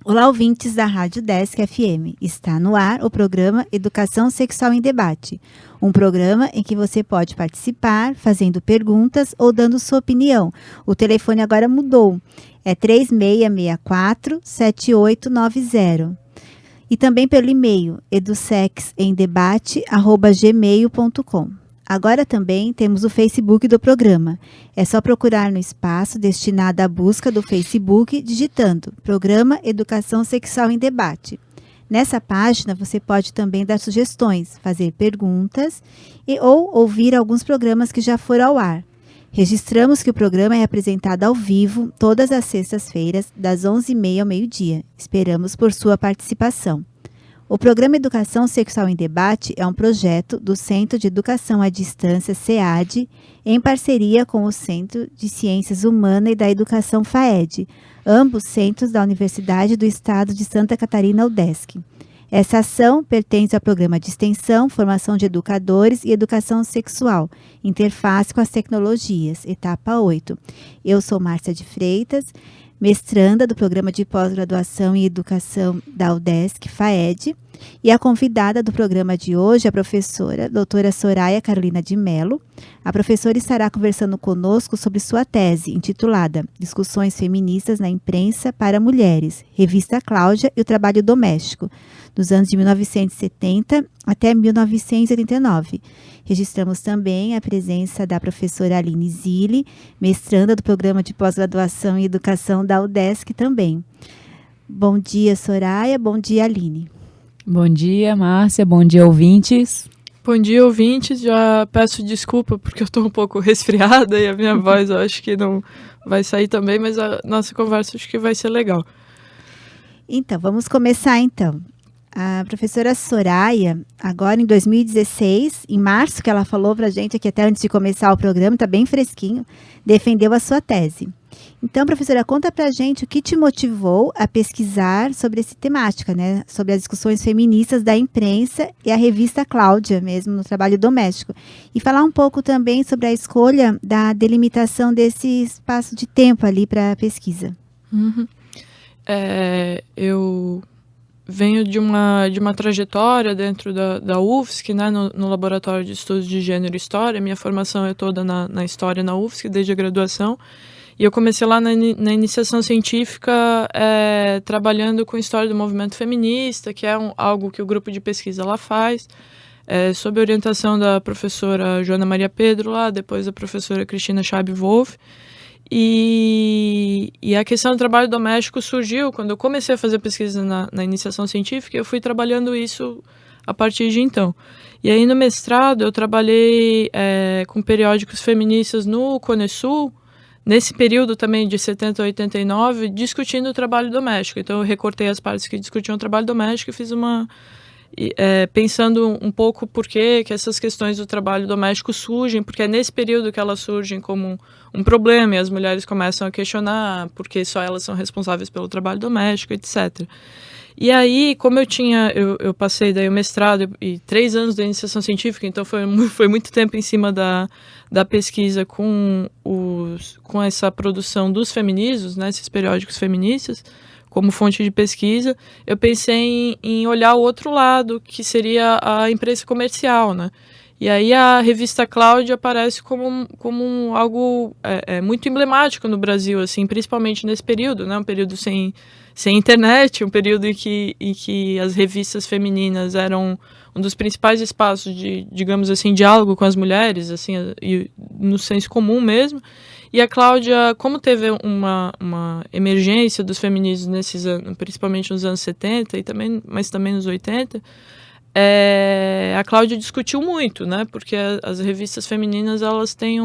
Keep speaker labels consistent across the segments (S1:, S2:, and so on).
S1: Olá, ouvintes da Rádio Desk FM. Está no ar o programa Educação Sexual em Debate, um programa em que você pode participar fazendo perguntas ou dando sua opinião. O telefone agora mudou, é 3664-7890. E também pelo e-mail edusexemdebate@gmail.com. Agora também temos o Facebook do programa. É só procurar no espaço destinado à busca do Facebook, digitando Programa Educação Sexual em Debate. Nessa página você pode também dar sugestões, fazer perguntas ou ouvir alguns programas que já foram ao ar. Registramos que o programa é apresentado ao vivo todas as sextas-feiras, das 11h30 ao meio-dia. Esperamos por sua participação. O programa Educação Sexual em Debate é um projeto do Centro de Educação à Distância, SEAD, em parceria com o Centro de Ciências Humanas e da Educação, FAED, ambos centros da Universidade do Estado de Santa Catarina, UDESC. Essa ação pertence ao programa de extensão, formação de educadores e educação sexual, interface com as tecnologias, etapa 8. Eu sou Márcia de Freitas, mestranda do Programa de Pós-Graduação em Educação da UDESC, FAED, e a convidada do programa de hoje é a professora doutora Soraya Carolina de Mello. A professora estará conversando conosco sobre sua tese, intitulada Discussões Feministas na Imprensa para Mulheres, Revista Cláudia e o Trabalho Doméstico, dos anos de 1970 até 1989. Registramos também a presença da professora Aline Zilli, mestranda do Programa de Pós-Graduação em Educação da UDESC também. Bom dia, Soraya. Bom dia, Aline.
S2: Bom dia, Márcia. Bom dia, ouvintes.
S3: Bom dia, ouvintes. Já peço desculpa porque eu estou um pouco resfriada e a minha voz eu acho que não vai sair também, mas a nossa conversa acho que vai ser legal.
S1: Então, vamos começar então. A professora Soraya, agora em 2016, em março, que ela falou para a gente aqui até antes de começar o programa, está bem fresquinho, defendeu a sua tese. Então, professora, conta para a gente o que te motivou a pesquisar sobre essa temática, né? Sobre as discussões feministas da imprensa e a revista Cláudia, mesmo no trabalho doméstico. E falar um pouco também sobre a escolha da delimitação desse espaço de tempo ali para a pesquisa.
S3: Eu venho de uma trajetória dentro da UFSC, né, no Laboratório de Estudos de Gênero e História. Minha formação é toda na História na UFSC, desde a graduação. E eu comecei lá na iniciação científica, trabalhando com história do movimento feminista, que é algo que o grupo de pesquisa lá faz, sob a orientação da professora Joana Maria Pedro, lá, depois da professora Cristina Schaib-Wolf. E a questão do trabalho doméstico surgiu quando eu comecei a fazer pesquisa na iniciação científica. Eu fui trabalhando isso a partir de então. E aí no mestrado eu trabalhei com periódicos feministas no Conesul, nesse período também de 70 a 89, discutindo o trabalho doméstico. Então eu recortei as partes que discutiam o trabalho doméstico e fiz pensando um pouco por que essas questões do trabalho doméstico surgem, porque é nesse período que elas surgem como um problema e as mulheres começam a questionar por que só elas são responsáveis pelo trabalho doméstico, etc. E aí, como eu passei daí o mestrado e 3 anos da iniciação científica, então foi muito tempo em cima da pesquisa com essa produção dos feminismos, né, esses periódicos feministas, como fonte de pesquisa, eu pensei em olhar o outro lado, que seria a imprensa comercial, né? E aí a revista Cláudia aparece como algo muito emblemático no Brasil, assim, principalmente nesse período, né? Um período sem internet, um período em que as revistas femininas eram um dos principais espaços de, digamos assim, diálogo com as mulheres, assim, e no senso comum mesmo. E a Cláudia, como teve uma emergência dos feminismos nesses anos, principalmente nos anos 70, mas também nos 80, a Cláudia discutiu muito, né? Porque as revistas femininas, elas têm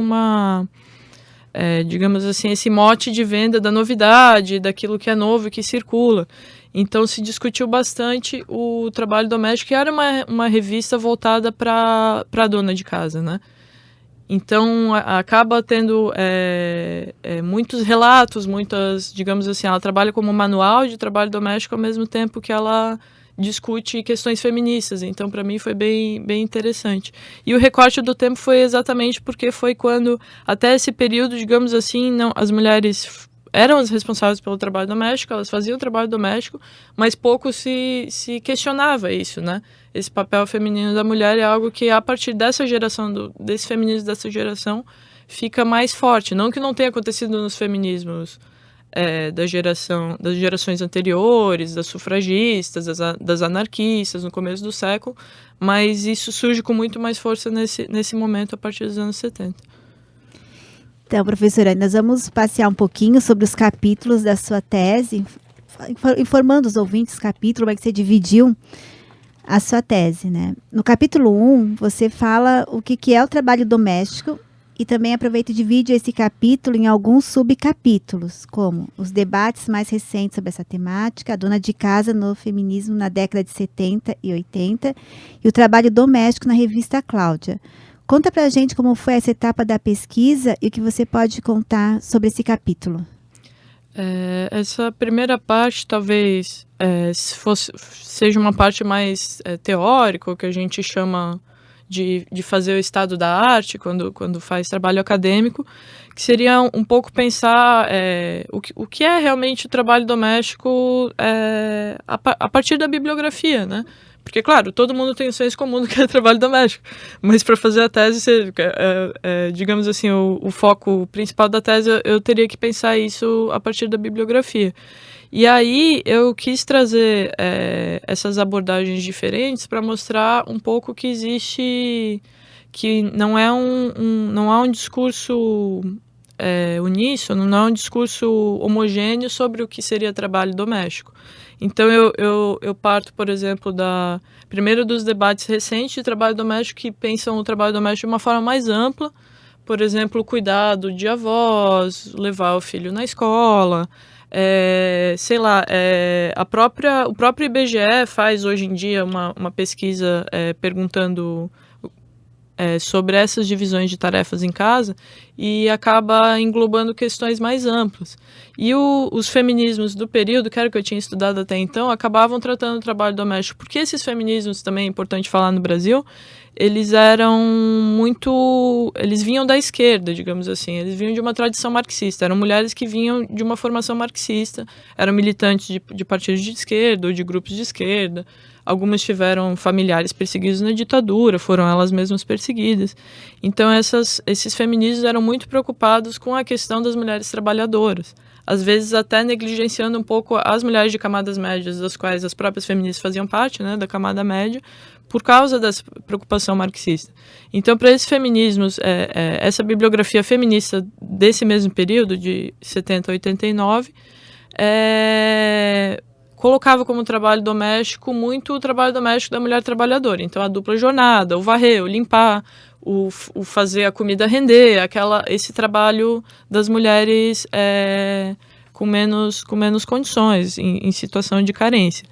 S3: digamos assim, esse mote de venda da novidade, daquilo que é novo e que circula. Então se discutiu bastante o trabalho doméstico, que era uma revista voltada para a dona de casa, né? Então acaba tendo muitos relatos, digamos assim, ela trabalha como manual de trabalho doméstico ao mesmo tempo que ela discute questões feministas. Então, para mim, foi bem, bem interessante. E o recorte do tempo foi exatamente porque foi quando, até esse período, digamos assim, as mulheres eram as responsáveis pelo trabalho doméstico, elas faziam o trabalho doméstico, mas pouco se questionava isso, né? Esse papel feminino da mulher é algo que, a partir dessa geração, desse feminismo dessa geração, fica mais forte. Não que não tenha acontecido nos feminismos das gerações anteriores, das sufragistas, das anarquistas, no começo do século, mas isso surge com muito mais força nesse momento, a partir dos anos 70.
S1: Então, professora, nós vamos passear um pouquinho sobre os capítulos da sua tese, informando os ouvintes do capítulo, como é que você dividiu a sua tese, né? No capítulo 1, você fala o que é o trabalho doméstico e também aproveita e divide esse capítulo em alguns subcapítulos, como os debates mais recentes sobre essa temática, a dona de casa no feminismo na década de 70 e 80 e o trabalho doméstico na revista Cláudia. Conta pra gente como foi essa etapa da pesquisa e o que você pode contar sobre esse capítulo.
S3: Essa primeira parte talvez seja uma parte mais teórica, o que a gente chama de fazer o estado da arte, quando faz trabalho acadêmico, que seria um pouco pensar o que é realmente o trabalho doméstico a partir da bibliografia, né? Porque, claro, todo mundo tem o senso comum do que é trabalho doméstico, mas para fazer a tese, digamos assim, o foco principal da tese, eu teria que pensar isso a partir da bibliografia. E aí eu quis trazer essas abordagens diferentes para mostrar um pouco que existe, que não há um discurso uníssono, não há um discurso homogêneo sobre o que seria trabalho doméstico. Então eu parto, por exemplo, primeiro dos debates recentes de trabalho doméstico que pensam o trabalho doméstico de uma forma mais ampla, por exemplo, o cuidado de avós, levar o filho na escola, o próprio IBGE faz hoje em dia uma pesquisa perguntando sobre essas divisões de tarefas em casa e acaba englobando questões mais amplas. E os feminismos do período, que era o que eu tinha estudado até então, acabavam tratando o trabalho doméstico, porque esses feminismos, também é importante falar no Brasil, eles vinham da esquerda, digamos assim, eles vinham de uma tradição marxista, eram mulheres que vinham de uma formação marxista, eram militantes de partidos de esquerda ou de grupos de esquerda. Algumas tiveram familiares perseguidos na ditadura, foram elas mesmas perseguidas. Então, esses feminismos eram muito preocupados com a questão das mulheres trabalhadoras. Às vezes, até negligenciando um pouco as mulheres de camadas médias, das quais as próprias feministas faziam parte, né, da camada média, por causa dessa preocupação marxista. Então, para esses feminismos, essa bibliografia feminista desse mesmo período, de 70 a 89, colocava como trabalho doméstico muito o trabalho doméstico da mulher trabalhadora. Então, a dupla jornada, o varrer, o limpar, o fazer a comida render, esse trabalho das mulheres com menos condições, em situação de carência.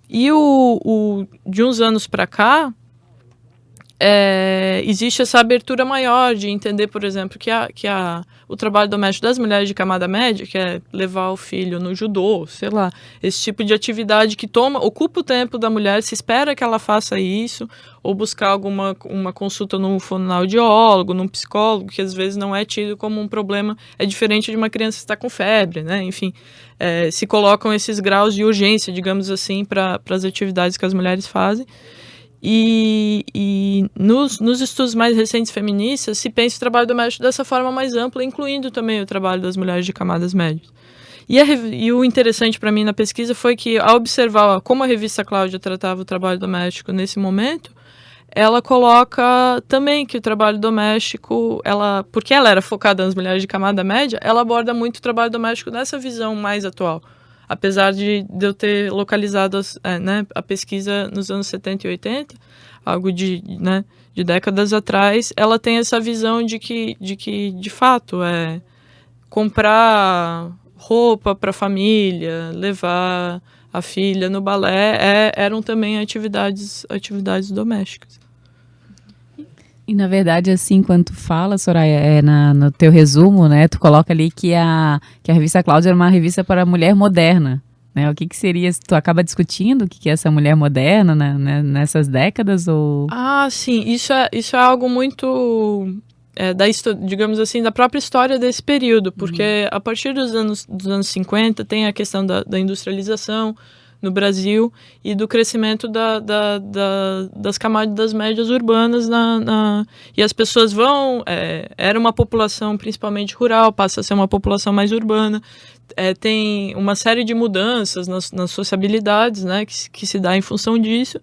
S3: E de uns anos para cá, existe essa abertura maior de entender, por exemplo, que o trabalho doméstico das mulheres de camada média, que é levar o filho no judô, sei lá, esse tipo de atividade que ocupa o tempo da mulher, se espera que ela faça isso, ou buscar uma consulta num fonoaudiólogo, num psicólogo, que às vezes não é tido como um problema, é diferente de uma criança que está com febre, né? Enfim, se colocam esses graus de urgência, digamos assim, para as atividades que as mulheres fazem. E nos estudos mais recentes feministas se pensa o trabalho doméstico dessa forma mais ampla, incluindo também o trabalho das mulheres de camadas médias. E o interessante para mim na pesquisa foi que, ao observar como a revista Cláudia tratava o trabalho doméstico nesse momento, ela coloca também que o trabalho doméstico, porque ela era focada nas mulheres de camada média, ela aborda muito o trabalho doméstico nessa visão mais atual. Apesar de eu ter localizado a pesquisa nos anos 70 e 80, algo de décadas atrás, ela tem essa visão de que de fato, comprar roupa para a família, levar a filha no balé, eram também atividades domésticas.
S2: E, na verdade, assim, quando tu fala, Soraya, no teu resumo, né, tu coloca ali que a revista Cláudia era uma revista para mulher moderna, né? O que seria, tu acaba discutindo o que é essa mulher moderna, né, nessas décadas? Ou...
S3: Ah, sim, isso é algo muito digamos assim, da própria história desse período, porque a partir dos anos 50 tem a questão da industrialização no Brasil e do crescimento das camadas médias urbanas e as pessoas era uma população principalmente rural, passa a ser uma população mais urbana, tem uma série de mudanças nas sociabilidades, né, que se dá em função disso,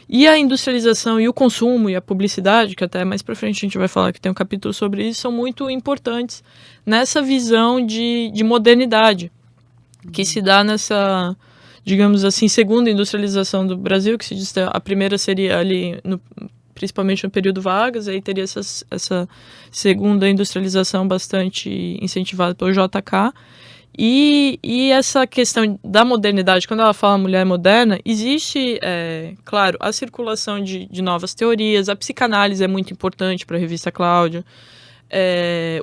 S3: e a industrialização e o consumo e a publicidade, que até mais para frente a gente vai falar que tem um capítulo sobre isso, são muito importantes nessa visão de modernidade que se dá nessa, digamos assim, segunda industrialização do Brasil, que se diz a primeira seria ali, principalmente no período Vargas, aí teria essa segunda industrialização bastante incentivada pelo JK. E essa questão da modernidade, quando ela fala mulher moderna, existe, claro, a circulação de novas teorias, a psicanálise é muito importante para a revista Cláudia.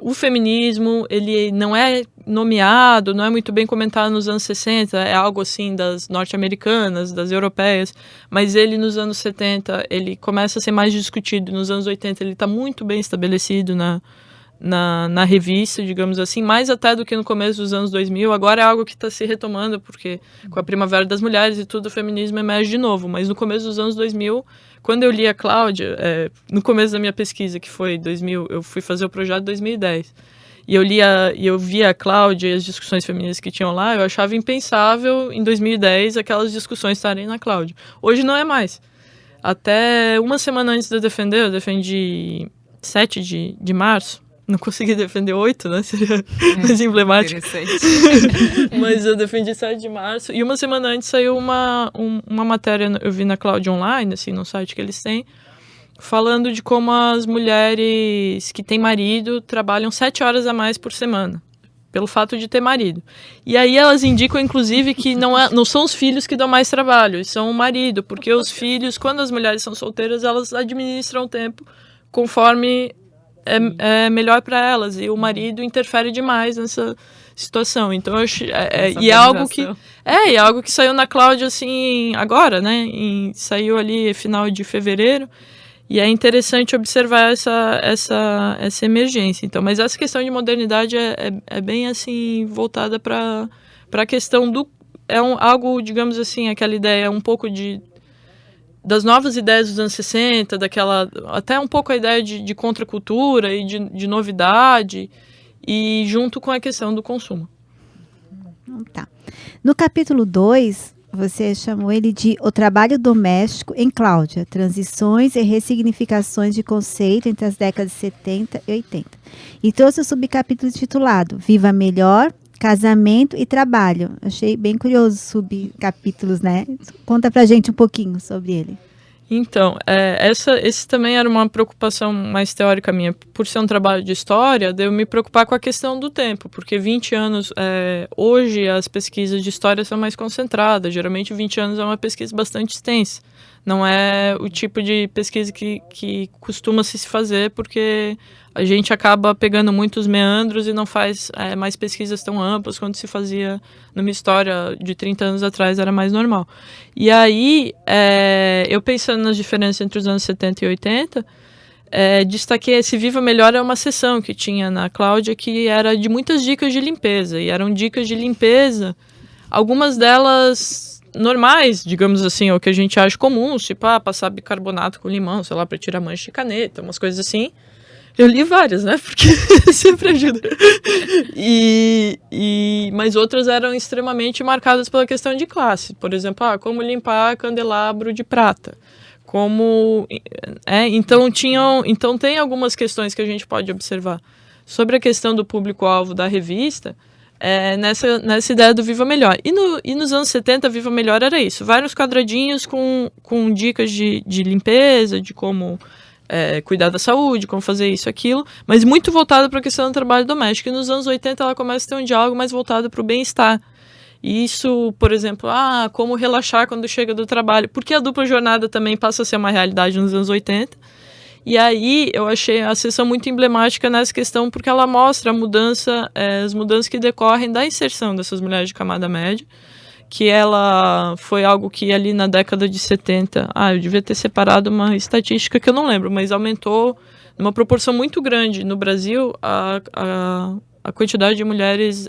S3: O feminismo, ele não é nomeado, não é muito bem comentado nos anos 60, é algo assim das norte-americanas, das europeias, mas ele nos anos 70, ele começa a ser mais discutido, nos anos 80 ele está muito bem estabelecido na revista, digamos assim, mais até do que no começo dos anos 2000, agora é algo que está se retomando, porque com a Primavera das Mulheres e tudo, o feminismo emerge de novo, mas no começo dos anos 2000, quando eu li a Cláudia, no começo da minha pesquisa, que foi 2000, eu fui fazer o projeto em 2010, e eu via a Cláudia e as discussões feministas que tinham lá, eu achava impensável, em 2010, aquelas discussões estarem na Cláudia. Hoje não é mais. Até uma semana antes de eu defendi 7 de março, não consegui defender 8, né? Seria mais emblemático. Mas eu defendi 7 de março. E uma semana antes saiu uma matéria, eu vi na Cláudia Online, assim, no site que eles têm, falando de como as mulheres que têm marido trabalham 7 horas a mais por semana, pelo fato de ter marido. E aí elas indicam, inclusive, que não são os filhos que dão mais trabalho, são o marido, porque os filhos, quando as mulheres são solteiras, elas administram o tempo conforme é melhor para elas, e o marido interfere demais nessa situação. Então eu acho, é algo que saiu na Cláudia assim agora, né? Saiu ali final de fevereiro, e é interessante observar essa emergência. Então, mas essa questão de modernidade é bem assim voltada para a questão do algo, digamos assim, aquela ideia um pouco das novas ideias dos anos 60, até um pouco a ideia de contracultura e de novidade, e junto com a questão do consumo.
S1: Tá. No capítulo 2, você chamou ele de O Trabalho Doméstico em Cláudia, Transições e Ressignificações de Conceito entre as décadas de 70 e 80. E trouxe o subcapítulo titulado Viva Melhor, Casamento e Trabalho. Achei bem curioso os subcapítulos, né? Conta pra gente um pouquinho sobre ele.
S3: Então, esse também era uma preocupação mais teórica minha. Por ser um trabalho de história, de eu me preocupar com a questão do tempo, porque 20 anos, hoje as pesquisas de história são mais concentradas, geralmente 20 anos é uma pesquisa bastante extensa, não é o tipo de pesquisa que costuma se fazer, porque a gente acaba pegando muitos meandros e não faz mais pesquisas tão amplas quanto se fazia numa história de 30 anos atrás, era mais normal. E aí, eu pensando nas diferenças entre os anos 70 e 80, destaquei esse Viva Melhor é uma seção que tinha na Cláudia que era de muitas dicas de limpeza, e eram dicas de limpeza, algumas delas normais, digamos assim, ou que a gente acha comuns, tipo, passar bicarbonato com limão, sei lá, para tirar mancha de caneta, umas coisas assim. Eu li várias, né? Porque sempre ajuda. Mas outras eram extremamente marcadas pela questão de classe. Por exemplo, como limpar candelabro de prata. Então tem algumas questões que a gente pode observar sobre a questão do público-alvo da revista, nessa ideia do Viva Melhor. E nos anos 70, Viva Melhor era isso. Vários quadradinhos com dicas de limpeza, de como cuidar da saúde, como fazer isso, aquilo, mas muito voltada para a questão do trabalho doméstico. E nos anos 80 ela começa a ter um diálogo mais voltado para o bem-estar. E isso, por exemplo, como relaxar quando chega do trabalho, porque a dupla jornada também passa a ser uma realidade nos anos 80. E aí eu achei a sessão muito emblemática nessa questão, porque ela mostra as mudanças que decorrem da inserção dessas mulheres de camada média, que ela foi algo que ali na década de 70, eu devia ter separado uma estatística que eu não lembro, mas aumentou numa proporção muito grande no Brasil, a quantidade de mulheres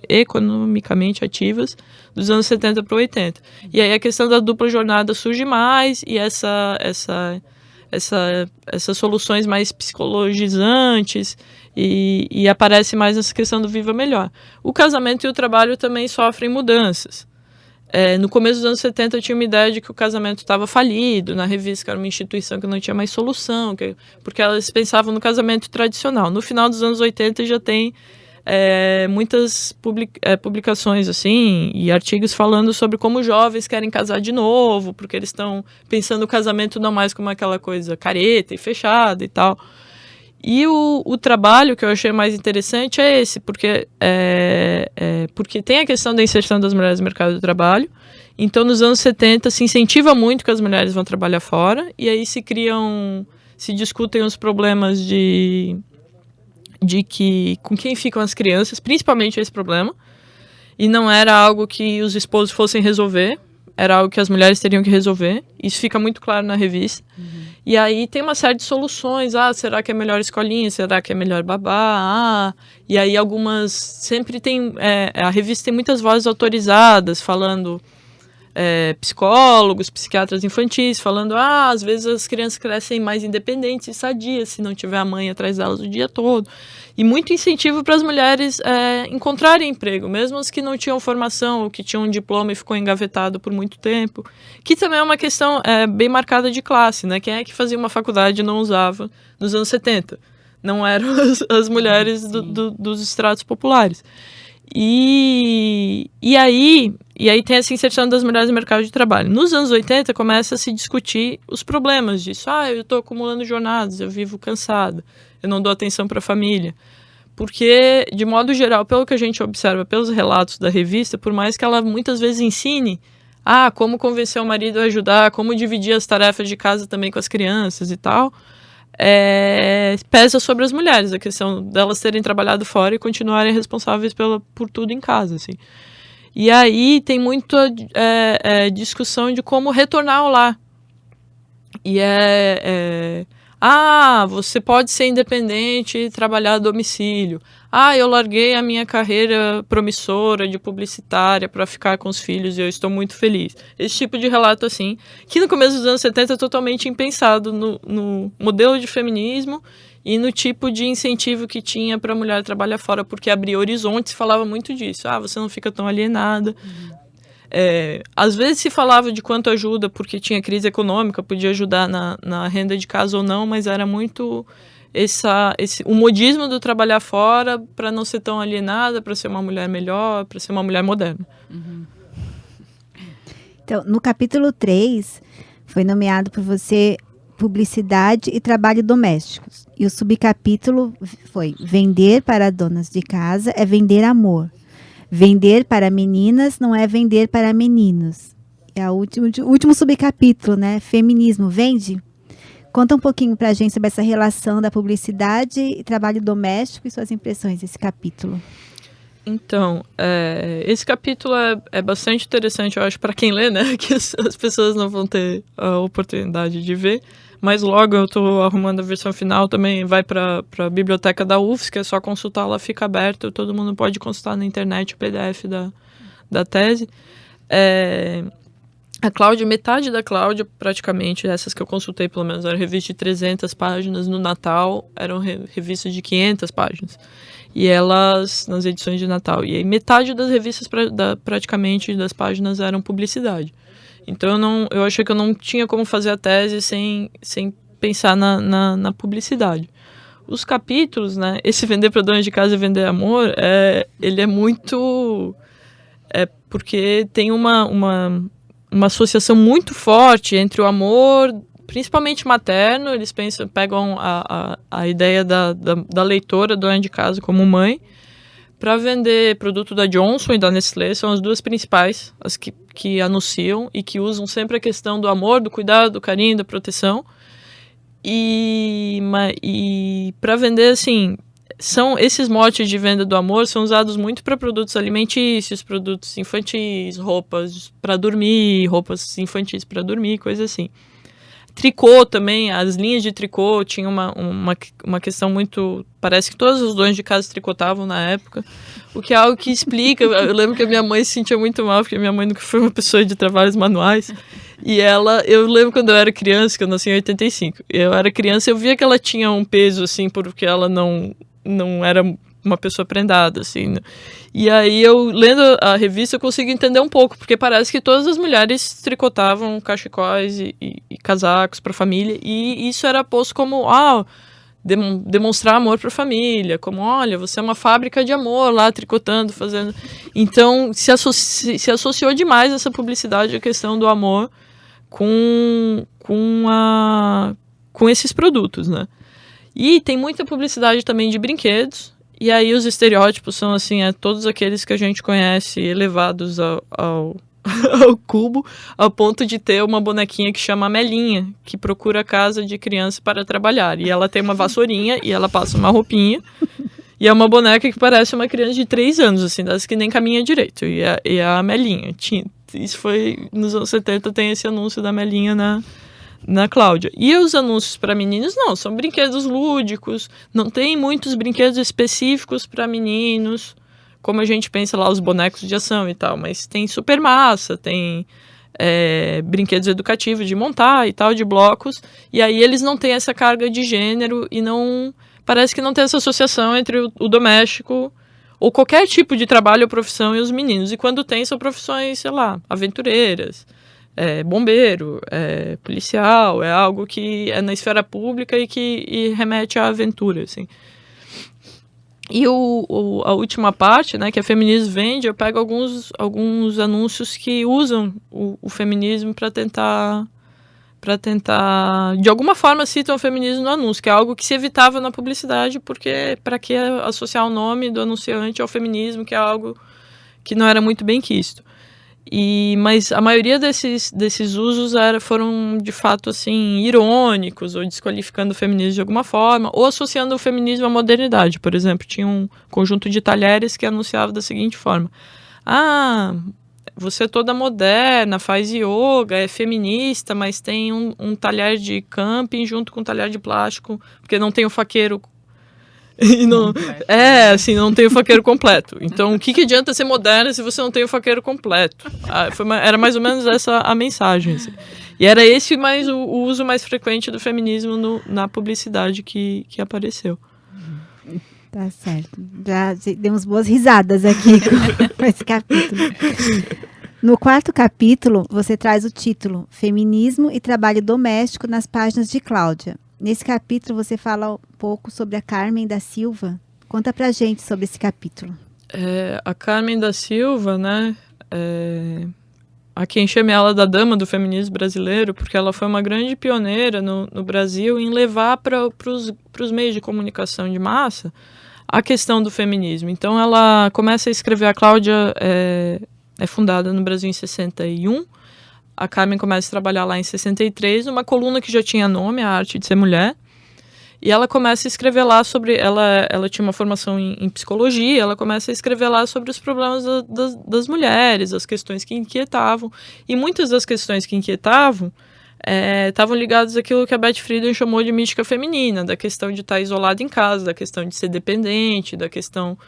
S3: economicamente ativas dos anos 70 para 80. E aí a questão da dupla jornada surge mais, e essas soluções mais psicologizantes, e aparece mais essa questão do Viva Melhor. O casamento e o trabalho também sofrem mudanças. No começo dos anos 70 eu tinha uma ideia de que o casamento estava falido, na revista que era uma instituição que não tinha mais solução, porque elas pensavam no casamento tradicional. No final dos anos 80 já tem muitas publicações assim, e artigos falando sobre como jovens querem casar de novo, porque eles estão pensando o casamento não mais como aquela coisa careta e fechada e tal. E o trabalho que eu achei mais interessante é esse, porque tem a questão da inserção das mulheres no mercado do trabalho. Então, nos anos 70, se incentiva muito que as mulheres vão trabalhar fora, e aí se discutem os problemas de que com quem ficam as crianças, principalmente esse problema, e não era algo que os esposos fossem resolver, era algo que as mulheres teriam que resolver. Isso fica muito claro na revista. E aí tem uma série de soluções. Será que é melhor escolinha? Será que é melhor babá? E aí algumas... Sempre tem... a revista tem muitas vozes autorizadas falando... psicólogos, psiquiatras infantis, falando às vezes as crianças crescem mais independentes e sadias se não tiver a mãe atrás delas o dia todo. E muito incentivo para as mulheres encontrarem emprego, mesmo as que não tinham formação ou que tinham um diploma e ficou engavetado por muito tempo, que também é uma questão bem marcada de classe, né? Quem é que fazia uma faculdade e não usava nos anos 70? Não eram as mulheres dos estratos populares. E aí tem essa inserção das mulheres no mercado de trabalho. Nos anos 80 começa a se discutir os problemas disso. Eu estou acumulando jornadas, eu vivo cansada, eu não dou atenção para a família. Porque, de modo geral, pelo que a gente observa pelos relatos da revista, por mais que ela muitas vezes ensine como convencer o marido a ajudar, como dividir as tarefas de casa também com as crianças e tal, pesa sobre as mulheres a questão delas terem trabalhado fora e continuarem responsáveis por tudo em casa, assim. E aí tem muita discussão de como retornar ao lar. E você pode ser independente e trabalhar a domicílio. Eu larguei a minha carreira promissora de publicitária para ficar com os filhos e eu estou muito feliz. Esse tipo de relato, assim, que no começo dos anos 70 é totalmente impensado no modelo de feminismo e no tipo de incentivo que tinha para a mulher trabalhar fora, porque abria horizontes, falava muito disso. Você não fica tão alienada. Às vezes se falava de quanto ajuda, porque tinha crise econômica, podia ajudar na renda de casa ou não, mas era muito o modismo do trabalhar fora para não ser tão alienada, para ser uma mulher melhor, para ser uma mulher moderna.
S1: Então, no capítulo 3, foi nomeado por você Publicidade e Trabalho Domésticos. E o subcapítulo foi Vender para donas de casa é vender amor. Vender para meninas não é vender para meninos. É o último subcapítulo, né? Feminismo vende? Conta um pouquinho pra gente sobre essa relação da publicidade e trabalho doméstico e suas impressões desse capítulo.
S3: Então, esse capítulo é bastante interessante, eu acho, para quem lê, né? Que as pessoas não vão ter a oportunidade de ver. Mas logo eu estou arrumando a versão final, também vai para a biblioteca da UFSC, que é só consultar, ela fica aberta, todo mundo pode consultar na internet o PDF da tese. A Cláudia, metade da Cláudia, praticamente, essas que eu consultei pelo menos, eram revistas de 300 páginas, no Natal eram revistas de 500 páginas. E elas, nas edições de Natal, e aí metade das revistas praticamente das páginas eram publicidade. Então eu achei que eu não tinha como fazer a tese sem pensar na publicidade. Os capítulos, né, esse Vender para Donas de Casa e Vender Amor, ele é muito... porque tem uma associação muito forte entre o amor, principalmente materno, eles pegam a ideia da leitora, dona de casa, como mãe, para vender produto da Johnson e da Nestlé, são as duas principais, as que anunciam e que usam sempre a questão do amor, do cuidado, do carinho, da proteção. E para vender, assim, esses motes de venda do amor são usados muito para produtos alimentícios, produtos infantis, roupas para dormir, roupas infantis para dormir, coisa assim. Tricô também, as linhas de tricô tinha uma questão muito... Parece que todas as donas de casa tricotavam na época, o que é algo que explica... Eu lembro que a minha mãe se sentia muito mal, porque a minha mãe nunca foi uma pessoa de trabalhos manuais. E eu lembro quando eu era criança, que eu nasci em 85, eu era criança, eu via que ela tinha um peso, assim, porque ela não era uma pessoa prendada, assim, né? E aí eu, lendo a revista, eu consigo entender um pouco, porque parece que todas as mulheres tricotavam cachecóis e casacos para a família, e isso era posto como, demonstrar amor para a família, como, olha, você é uma fábrica de amor lá, tricotando, fazendo... Então, se associou demais essa publicidade à questão do amor com esses produtos, né? E tem muita publicidade também de brinquedos, e aí os estereótipos são, assim, todos aqueles que a gente conhece elevados ao cubo, ao ponto de ter uma bonequinha que chama Melinha, que procura casa de criança para trabalhar. E ela tem uma vassourinha e ela passa uma roupinha. E é uma boneca que parece uma criança de 3 anos, assim, das que nem caminha direito. E é a Melinha. Isso foi, nos anos 70, tem esse anúncio da Melinha na Cláudia. E os anúncios para meninos, não, são brinquedos lúdicos, não tem muitos brinquedos específicos para meninos, como a gente pensa lá, os bonecos de ação e tal, mas tem super massa, tem brinquedos educativos de montar e tal, de blocos, e aí eles não têm essa carga de gênero e não... Parece que não tem essa associação entre o doméstico ou qualquer tipo de trabalho ou profissão e os meninos. E quando tem, são profissões, sei lá, aventureiras, bombeiro, policial, é algo que é na esfera pública e que remete à aventura, assim. E a última parte, né, que é Feminismo Vende, eu pego alguns anúncios que usam o feminismo para tentar, de alguma forma, citam o feminismo no anúncio, que é algo que se evitava na publicidade, porque para que associar o nome do anunciante ao feminismo, que é algo que não era muito bem quisto. Mas a maioria desses usos foram, de fato, assim, irônicos, ou desqualificando o feminismo de alguma forma, ou associando o feminismo à modernidade. Por exemplo, tinha um conjunto de talheres que anunciava da seguinte forma: você é toda moderna, faz yoga, é feminista, mas tem um talher de camping junto com um talher de plástico, porque não tem o faqueiro... E não tem o faqueiro completo. Então, o que adianta ser moderna se você não tem o faqueiro completo? Era mais ou menos essa a mensagem, assim. E era esse o uso mais frequente do feminismo na publicidade que apareceu.
S1: Tá certo. Já demos boas risadas aqui com esse capítulo. No 4º capítulo, você traz o título Feminismo e Trabalho Doméstico nas páginas de Cláudia. Nesse capítulo, você fala um pouco sobre a Carmen da Silva. Conta pra gente sobre esse capítulo.
S3: A Carmen da Silva, né, a quem chama ela da dama do feminismo brasileiro, porque ela foi uma grande pioneira no Brasil em levar para os meios de comunicação de massa a questão do feminismo. Então, ela começa a escrever. A Cláudia é fundada no Brasil em 61. A Carmen começa a trabalhar lá em 63, uma coluna que já tinha nome, A Arte de Ser Mulher. E ela começa a escrever lá sobre... Ela tinha uma formação em psicologia, ela começa a escrever lá sobre os problemas das mulheres, as questões que inquietavam. E muitas das questões que inquietavam estavam ligadas àquilo que a Beth Friedan chamou de mística feminina, da questão de estar isolada em casa, da questão de ser dependente, da questão...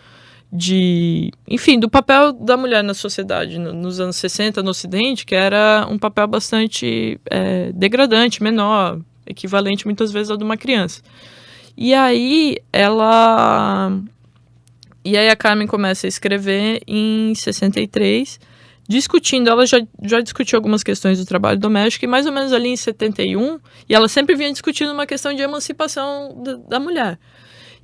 S3: do papel da mulher na sociedade nos anos 60 no Ocidente, que era um papel bastante degradante, menor, equivalente muitas vezes ao de uma criança. E aí a Carmen começa a escrever em 63, discutindo, ela já discutiu algumas questões do trabalho doméstico, e mais ou menos ali em 71, e ela sempre vinha discutindo uma questão de emancipação da mulher.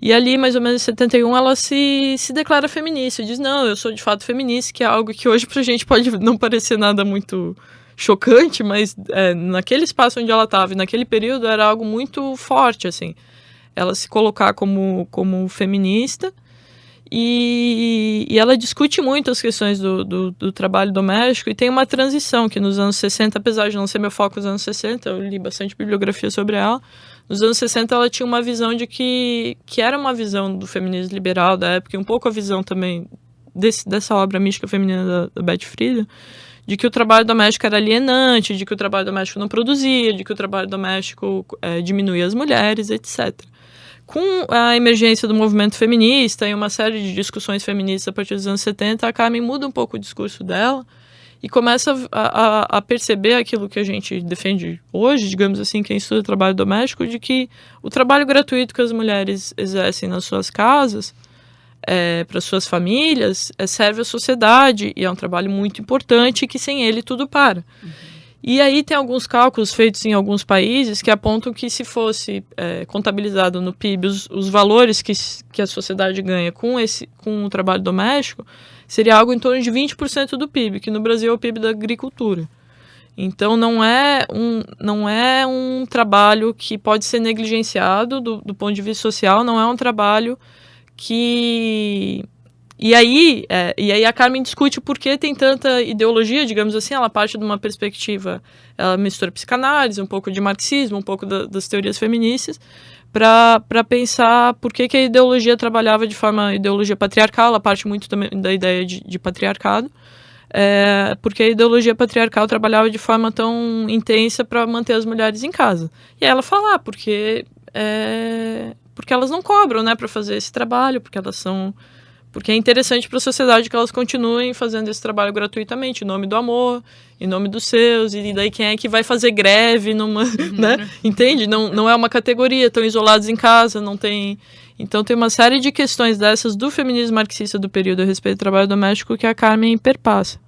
S3: E ali, mais ou menos em 71, ela se declara feminista. Diz, não, eu sou de fato feminista, que é algo que hoje pra gente pode não parecer nada muito chocante, mas naquele espaço onde ela estava e naquele período era algo muito forte, assim. Ela se colocar como feminista e ela discute muito as questões do trabalho doméstico, e tem uma transição que nos anos 60, apesar de não ser meu foco nos anos 60, eu li bastante bibliografia sobre ela. Nos anos 60 ela tinha uma visão de que era uma visão do feminismo liberal da época, e um pouco a visão também dessa obra mística feminina da Beth Friedan, de que o trabalho doméstico era alienante, de que o trabalho doméstico não produzia, de que o trabalho doméstico diminuía as mulheres, etc. Com a emergência do movimento feminista e uma série de discussões feministas a partir dos anos 70, a Carmen muda um pouco o discurso dela e começa a perceber aquilo que a gente defende hoje, digamos assim, quem estuda trabalho doméstico, de que o trabalho gratuito que as mulheres exercem nas suas casas, para suas famílias, serve à sociedade e é um trabalho muito importante que sem ele tudo para. E aí tem alguns cálculos feitos em alguns países que apontam que se fosse contabilizado no PIB os valores que a sociedade ganha com o trabalho doméstico, seria algo em torno de 20% do PIB, que no Brasil é o PIB da agricultura. Então não é um trabalho que pode ser negligenciado do ponto de vista social, não é um trabalho que... E aí a Carmen discute por que tem tanta ideologia, digamos assim, ela parte de uma perspectiva, ela mistura psicanálise, um pouco de marxismo, um pouco das teorias feministas, para pensar por que a ideologia trabalhava de forma ideologia patriarcal, ela parte muito também da ideia de patriarcado, porque a ideologia patriarcal trabalhava de forma tão intensa para manter as mulheres em casa. E aí ela fala, porque elas não cobram, né, para fazer esse trabalho, porque é interessante para a sociedade que elas continuem fazendo esse trabalho gratuitamente, em nome do amor, em nome dos seus, e daí quem é que vai fazer greve numa, né? Entende? Não é uma categoria, estão isolados em casa, não tem... Então tem uma série de questões dessas do feminismo marxista do período a respeito do trabalho doméstico que a Carmen perpassa.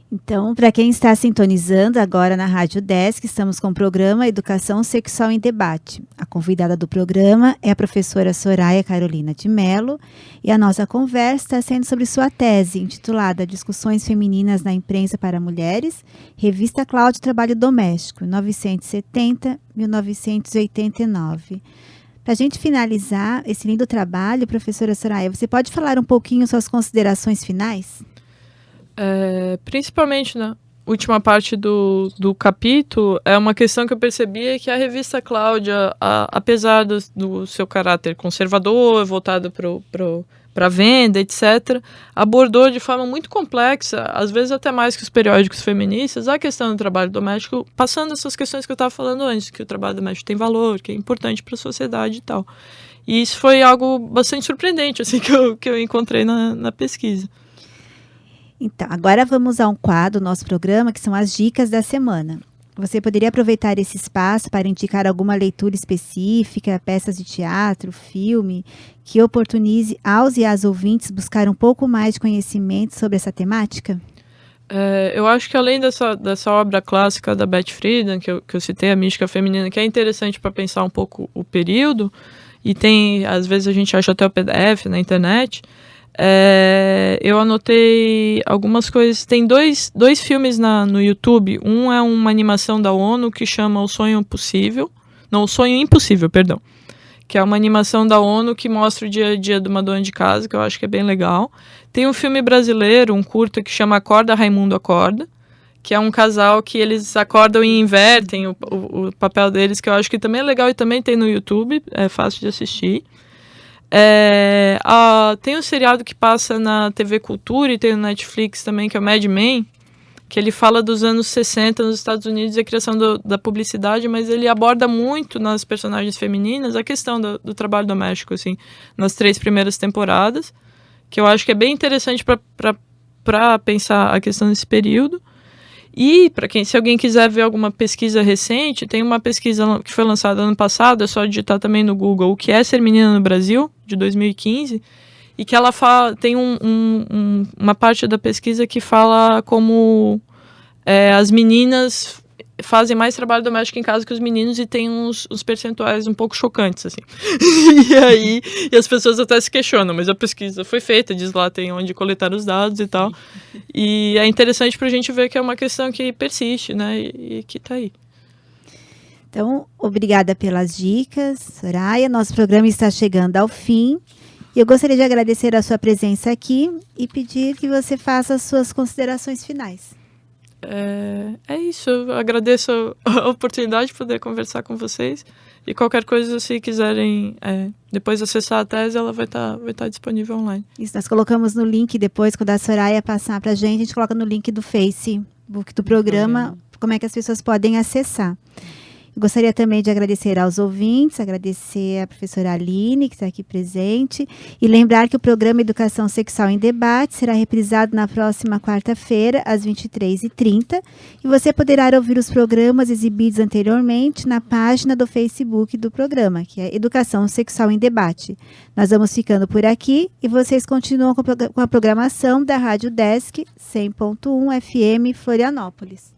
S1: Então, para quem está sintonizando agora na Rádio Desk, estamos com o programa Educação Sexual em Debate. A convidada do programa é a professora Soraya Carolina de Mello e a nossa conversa está sendo sobre sua tese, intitulada Discussões Femininas na Imprensa para Mulheres, Revista Cláudia Trabalho Doméstico, 1970-1989. Para a gente finalizar esse lindo trabalho, professora Soraya, você pode falar um pouquinho suas considerações finais?
S3: Principalmente na última parte do capítulo, é uma questão que eu percebi é que a revista Cláudia, apesar do seu caráter conservador, voltado para venda, etc., abordou de forma muito complexa, às vezes até mais que os periódicos feministas, a questão do trabalho doméstico, passando essas questões que eu estava falando antes, que o trabalho doméstico tem valor, que é importante para a sociedade e tal. E isso foi algo bastante surpreendente assim, que eu encontrei na pesquisa.
S1: Então, agora vamos a um quadro do nosso programa, que são as dicas da semana. Você poderia aproveitar esse espaço para indicar alguma leitura específica, peças de teatro, filme, que oportunize aos e às ouvintes buscar um pouco mais de conhecimento sobre essa temática?
S3: Eu acho que além dessa obra clássica da Beth Friedan, que eu citei, a Mística Feminina, que é interessante para pensar um pouco o período, e tem, às vezes a gente acha até o PDF na internet, eu anotei algumas coisas. Tem dois filmes no YouTube. Um é uma animação da ONU que chama O Sonho Impossível, perdão. Que é uma animação da ONU que mostra o dia a dia de uma dona de casa, que eu acho que é bem legal. Tem um filme brasileiro, um curta, que chama Acorda, Raimundo Acorda, que é um casal que eles acordam e invertem o papel deles, que eu acho que também é legal e também tem no YouTube, é fácil de assistir. Tem um seriado que passa na TV Cultura e tem no Netflix também, que é o Mad Men, que ele fala dos anos 60 nos Estados Unidos e a criação da publicidade, mas ele aborda muito nas personagens femininas a questão do trabalho doméstico, assim, nas 3 primeiras temporadas, que eu acho que é bem interessante para pensar a questão desse período. E, se alguém quiser ver alguma pesquisa recente, tem uma pesquisa que foi lançada ano passado, é só digitar também no Google, O que é ser menina no Brasil, de 2015, e que ela tem uma parte da pesquisa que fala como as meninas fazem mais trabalho doméstico em casa que os meninos e tem uns percentuais um pouco chocantes, assim. E as pessoas até se questionam, mas a pesquisa foi feita, diz lá, tem onde coletar os dados e tal. E é interessante pra gente ver que é uma questão que persiste, né, e que tá aí.
S1: Então, obrigada pelas dicas, Soraya. Nosso programa está chegando ao fim. E eu gostaria de agradecer a sua presença aqui e pedir que você faça as suas considerações finais.
S3: É isso, eu agradeço a oportunidade de poder conversar com vocês. E qualquer coisa, se quiserem depois acessar a tese, ela vai estar disponível online.
S1: Isso, nós colocamos no link depois, quando a Soraya passar para a gente coloca no link do Facebook do programa, como é que as pessoas podem acessar. Eu gostaria também de agradecer aos ouvintes, agradecer à professora Aline, que está aqui presente, e lembrar que o programa Educação Sexual em Debate será reprisado na próxima quarta-feira, às 23h30, e você poderá ouvir os programas exibidos anteriormente na página do Facebook do programa, que é Educação Sexual em Debate. Nós vamos ficando por aqui e vocês continuam com a programação da Rádio Desk 100.1 FM Florianópolis.